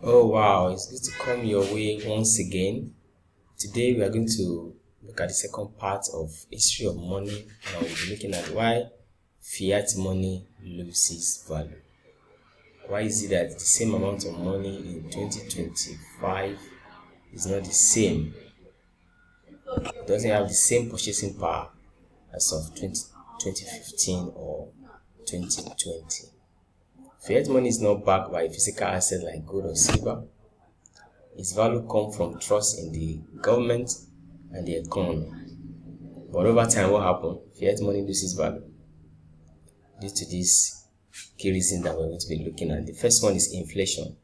Oh wow, it's good to come your way once again. Today we are going to look at the second part of history of money and we'll be looking at why fiat money loses value. Why is it that the same amount of money in 2025 is not the same? It doesn't have the same purchasing power as of 2015 or 2020. Fiat money is not backed by a physical asset like gold or silver. Its value comes from trust in the government and the economy. But over time, what happened? Fiat money loses value due to these key reasons that we're going to be looking at. The first one is inflation.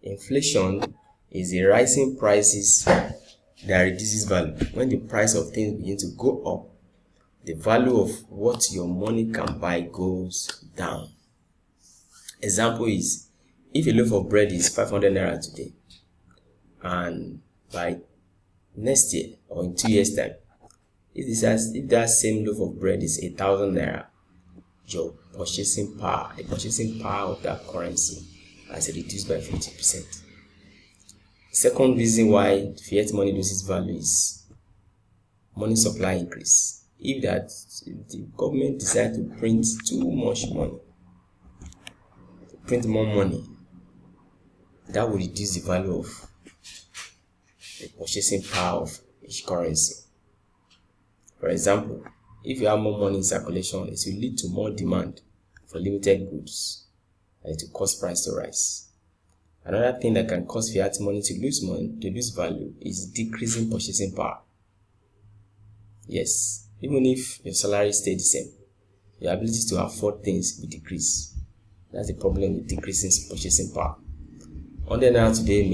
Inflation is the rising prices that reduces value. When the price of things begin to go up, the value of what your money can buy goes down. Example is, if a loaf of bread is 500 naira today, and by next year or in 2 years time, if that same loaf of bread is 1,000 naira, your purchasing power, the purchasing power of that currency has reduced by 50%. Second reason why fiat money loses value is money supply increase. If the government decides to print too much money, print more money, that will reduce the value of the purchasing power of each currency. For example, if you have more money in circulation, it will lead to more demand for limited goods and it will cause price to rise. Another thing that can cause fiat money to lose value is decreasing purchasing power. Yes, even if your salary stays the same, your ability to afford things will decrease. That's the problem with decreasing purchasing power. 100 naira today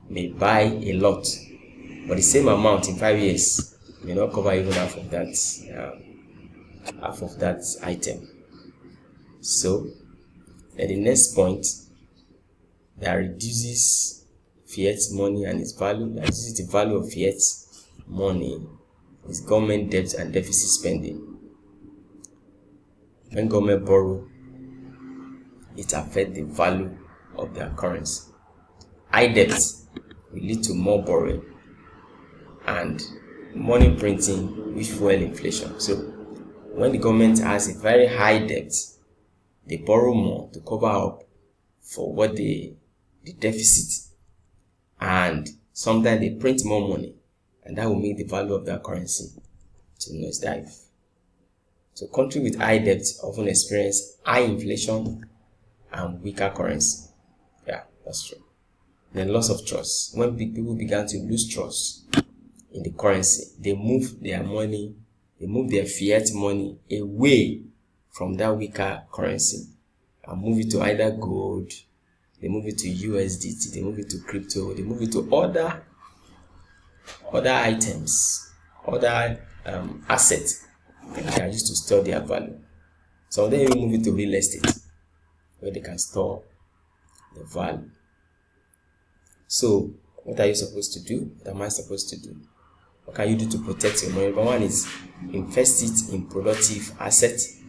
may buy a lot, but the same amount in 5 years may not cover even half of that item. So, at the next point that reduces fiat money and its value, that reduces the value of fiat money, is government debt and deficit spending. When government borrow, it affects the value of their currency. High debt will lead to more borrowing and money printing, which fuel inflation. So when the government has a very high debt, they borrow more to cover up for what the deficit, and sometimes they print more money, and that will make the value of that currency to nosedive. So countries with high debt often experience high inflation and weaker currency. Yeah, that's true. Then loss of trust. When people began to lose trust in the currency, they move their fiat money away from that weaker currency and move it to either gold, they move it to USDT, they move it to crypto, they move it to other items, other assets that they are used to store their value. So then we move it to real estate, where they can store the value. So, what are you supposed to do? What am I supposed to do? What can you do to protect your money? Number one is invest it in productive assets.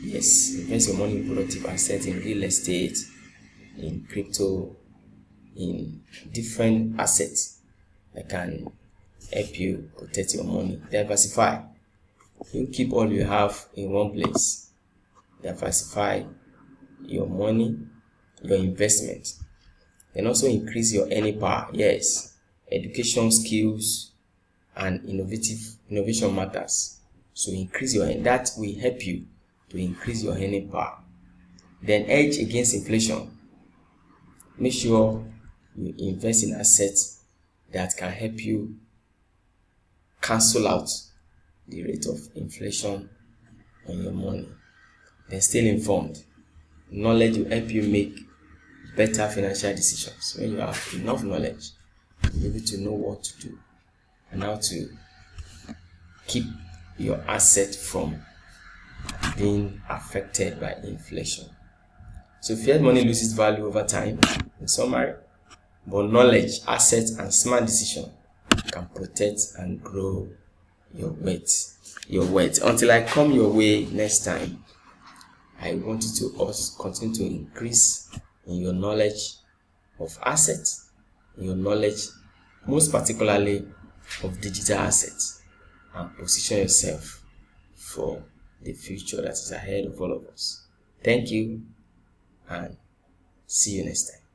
Yes, invest your money in productive assets, in real estate, in crypto, in different assets that can help you protect your money. Diversify. You keep all you have in one place. Diversify your money, your investment, and also increase your earning power. Yes, education, skills, and innovation matters. So that will help you to increase your earning power. Then hedge against inflation. Make sure you invest in assets that can help you cancel out the rate of inflation on your money. Then stay informed. Knowledge will help you make better financial decisions. When you have enough knowledge, you'll be able to know what to do and how to keep your asset from being affected by inflation. So fiat money loses value over time, in summary, but knowledge, assets, and smart decision can protect and grow your wealth. Until I come your way next time, I want you to also continue to increase in your knowledge of assets, in your knowledge, most particularly of digital assets, and position yourself for the future that is ahead of all of us. Thank you, and see you next time.